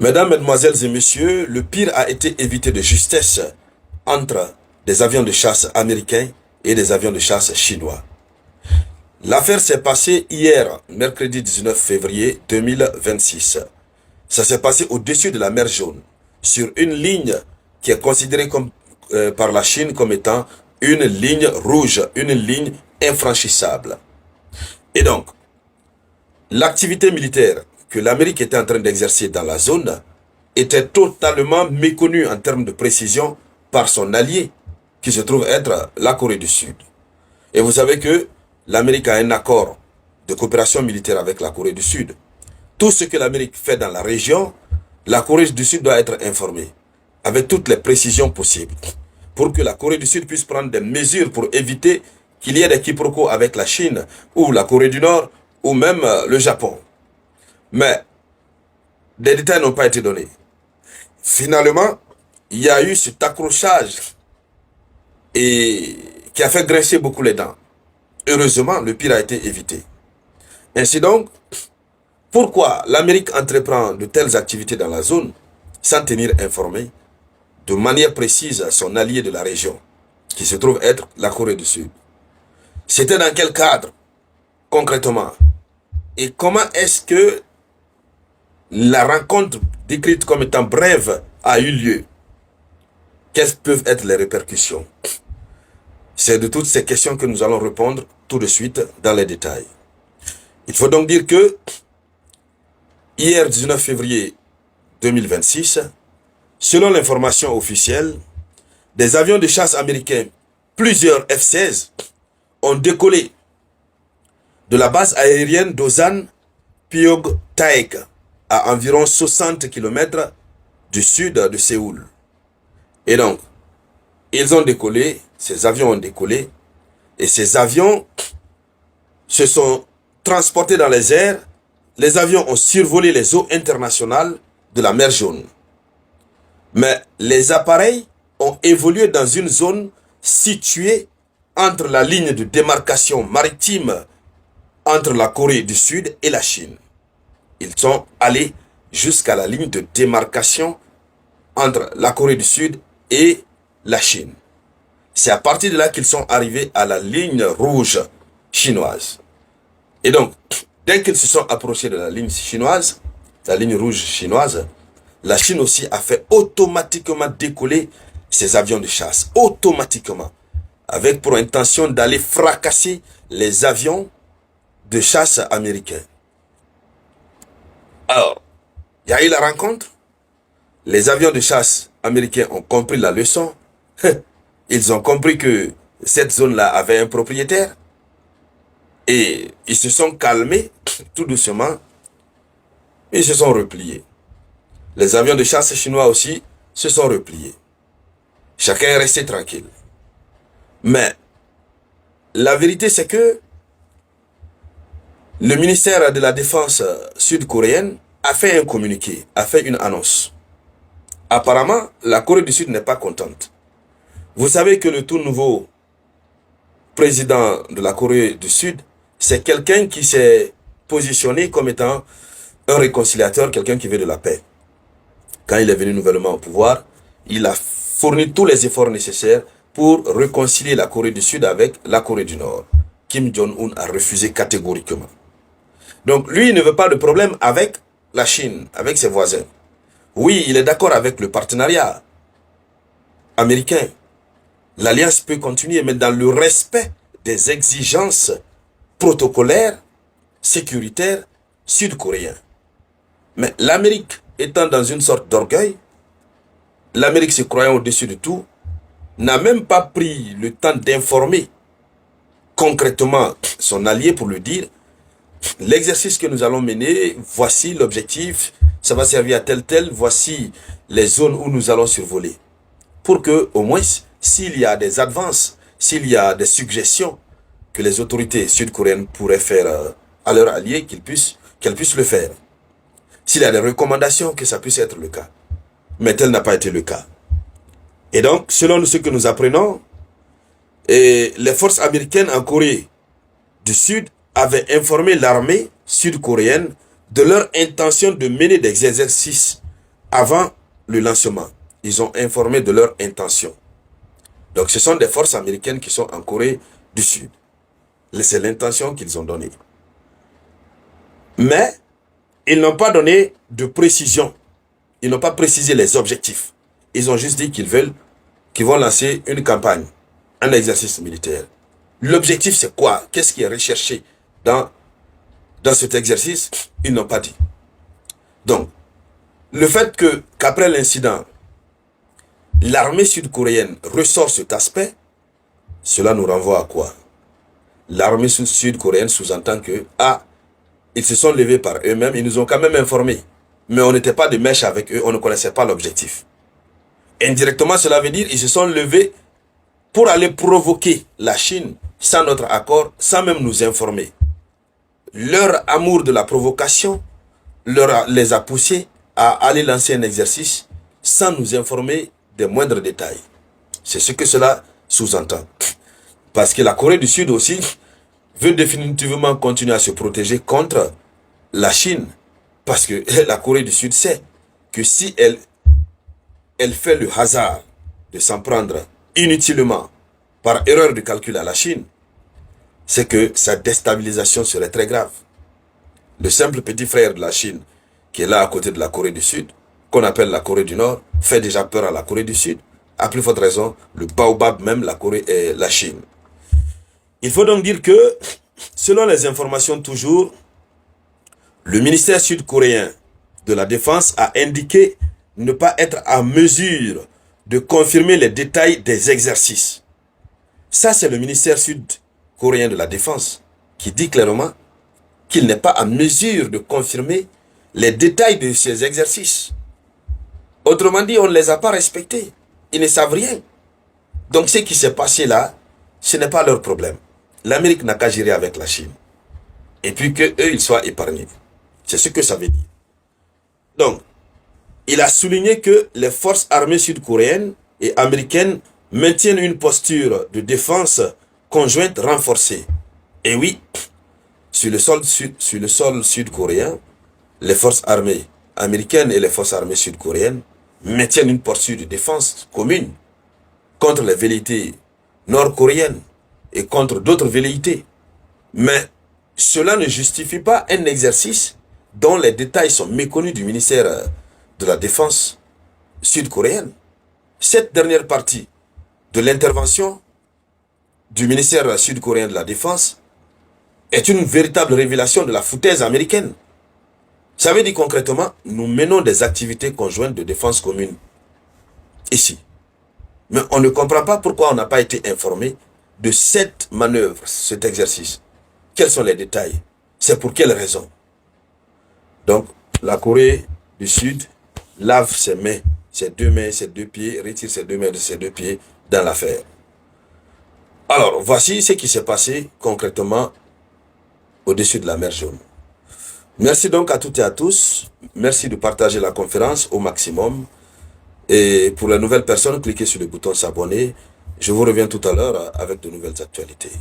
Mesdames, Mesdemoiselles et Messieurs, le pire a été évité de justesse entre des avions de chasse américains et des avions de chasse chinois. L'affaire s'est passée hier, mercredi 19 février 2026. Ça s'est passé au-dessus de la mer Jaune, sur une ligne qui est considérée par la Chine comme étant une ligne rouge, une ligne infranchissable. Et donc, l'activité militaire que l'Amérique était en train d'exercer dans la zone était totalement méconnue en termes de précision par son allié, qui se trouve être la Corée du Sud. Et vous savez que l'Amérique a un accord de coopération militaire avec la Corée du Sud. Tout ce que l'Amérique fait dans la région, la Corée du Sud doit être informée, avec toutes les précisions possibles, pour que la Corée du Sud puisse prendre des mesures pour éviter qu'il y ait des quiproquos avec la Chine, ou la Corée du Nord, ou même le Japon. Mais des détails n'ont pas été donnés. Finalement, il y a eu cet accrochage et qui a fait grincer beaucoup les dents. Heureusement, le pire a été évité. Ainsi donc, pourquoi l'Amérique entreprend de telles activités dans la zone sans tenir informé de manière précise son allié de la région, qui se trouve être la Corée du Sud? C'était dans quel cadre, concrètement? Et comment est-ce que la rencontre décrite comme étant brève a eu lieu? Quelles peuvent être les répercussions? C'est de toutes ces questions que nous allons répondre tout de suite dans les détails. Il faut donc dire que hier 19 février 2026, selon l'information officielle, des avions de chasse américains, plusieurs F-16, ont décollé de la base aérienne d'Osan Pyongyang à environ 60 km du sud de Séoul. Et donc, ils ont décollé, ces avions ont décollé, et ces avions se sont transportés dans les airs. Les avions ont survolé les eaux internationales de la mer Jaune. Mais les appareils ont évolué dans une zone située entre la ligne de démarcation maritime entre la Corée du Sud et la Chine. Ils sont allés jusqu'à la ligne de démarcation entre la Corée du Sud et la Chine. C'est à partir de là qu'ils sont arrivés à la ligne rouge chinoise. Et donc, dès qu'ils se sont approchés de la ligne chinoise, la ligne rouge chinoise, la Chine aussi a fait automatiquement décoller ses avions de chasse. Automatiquement. Avec pour intention d'aller fracasser les avions de chasse américains. Alors, il y a eu la rencontre. Les avions de chasse américains ont compris la leçon. Ils ont compris que cette zone-là avait un propriétaire. Et ils se sont calmés tout doucement. Ils se sont repliés. Les avions de chasse chinois aussi se sont repliés. Chacun est resté tranquille. Mais la vérité, c'est que le ministère de la Défense sud-coréenne a fait un communiqué, a fait une annonce. Apparemment, la Corée du Sud n'est pas contente. Vous savez que le tout nouveau président de la Corée du Sud, c'est quelqu'un qui s'est positionné comme étant un réconciliateur, quelqu'un qui veut de la paix. Quand il est venu nouvellement au pouvoir, il a fourni tous les efforts nécessaires pour réconcilier la Corée du Sud avec la Corée du Nord. Kim Jong-un a refusé catégoriquement. Donc lui, il ne veut pas de problème avec la Chine, avec ses voisins. Oui, il est d'accord avec le partenariat américain. L'alliance peut continuer, mais dans le respect des exigences protocolaires, sécuritaires, sud-coréens. Mais l'Amérique étant dans une sorte d'orgueil, l'Amérique se croyant au-dessus de tout, n'a même pas pris le temps d'informer concrètement son allié pour lui dire l'exercice que nous allons mener, voici l'objectif, ça va servir à tel, voici les zones où nous allons survoler. Pour que, au moins, s'il y a des avances, s'il y a des suggestions que les autorités sud-coréennes pourraient faire à leurs alliés, qu'elles puissent le faire. S'il y a des recommandations, que ça puisse être le cas. Mais tel n'a pas été le cas. Et donc, selon ce que nous apprenons, les forces américaines en Corée du Sud avaient informé l'armée sud-coréenne de leur intention de mener des exercices avant le lancement, ils ont informé de leur intention. Donc ce sont des forces américaines qui sont en Corée du Sud. C'est l'intention qu'ils ont donnée. Mais ils n'ont pas donné de précision. Ils n'ont pas précisé les objectifs. Ils ont juste dit qu'ils vont lancer une campagne, un exercice militaire. L'objectif, c'est quoi? Qu'est-ce qui est recherché dans cet exercice? Ils n'ont pas dit. Donc, le fait qu'après l'incident, l'armée sud-coréenne ressort cet aspect, cela nous renvoie à quoi? L'armée sud-coréenne sous-entend que, ils se sont levés par eux-mêmes, ils nous ont quand même informés. Mais on n'était pas de mèche avec eux, on ne connaissait pas l'objectif. Indirectement, cela veut dire qu'ils se sont levés pour aller provoquer la Chine sans notre accord, sans même nous informer. Leur amour de la provocation les a poussés à aller lancer un exercice sans nous informer des moindres détails. C'est ce que cela sous-entend. Parce que la Corée du Sud aussi veut définitivement continuer à se protéger contre la Chine. Parce que la Corée du Sud sait que si elle fait le hasard de s'en prendre inutilement par erreur de calcul à la Chine, c'est que sa déstabilisation serait très grave. Le simple petit frère de la Chine, qui est là à côté de la Corée du Sud, qu'on appelle la Corée du Nord, fait déjà peur à la Corée du Sud. À plus forte raison, le baobab même, la Corée et la Chine. Il faut donc dire que, selon les informations toujours, le ministère sud-coréen de la Défense a indiqué ne pas être en mesure de confirmer les détails des exercices. Ça, c'est le ministère sud-coréen de la Défense qui dit clairement qu'il n'est pas en mesure de confirmer les détails de ces exercices. Autrement dit, on ne les a pas respectés. Ils ne savent rien. Donc, ce qui s'est passé là, ce n'est pas leur problème. L'Amérique n'a qu'à gérer avec la Chine. Et puis qu'eux, ils soient épargnés. C'est ce que ça veut dire. Donc, il a souligné que les forces armées sud-coréennes et américaines maintiennent une posture de défense conjointe renforcée. Et oui, sur le sol sud-coréen, les forces armées américaines et les forces armées sud-coréennes maintiennent une posture de défense commune contre les velléités nord-coréennes et contre d'autres velléités. Mais cela ne justifie pas un exercice dont les détails sont méconnus du ministère de la Défense sud-coréenne. Cette dernière partie de l'intervention du ministère sud-coréen de la Défense est une véritable révélation de la foutaise américaine. Ça veut dire concrètement, nous menons des activités conjointes de défense commune ici. Mais on ne comprend pas pourquoi on n'a pas été informé de cette manœuvre, cet exercice. Quels sont les détails? C'est pour quelle raison? Donc, la Corée du Sud lave ses mains, ses deux pieds, retire ses deux mains de ses deux pieds dans l'affaire. Alors, voici ce qui s'est passé concrètement au-dessus de la mer Jaune. Merci donc à toutes et à tous. Merci de partager la conférence au maximum. Et pour les nouvelles personnes, cliquez sur le bouton s'abonner. Je vous reviens tout à l'heure avec de nouvelles actualités.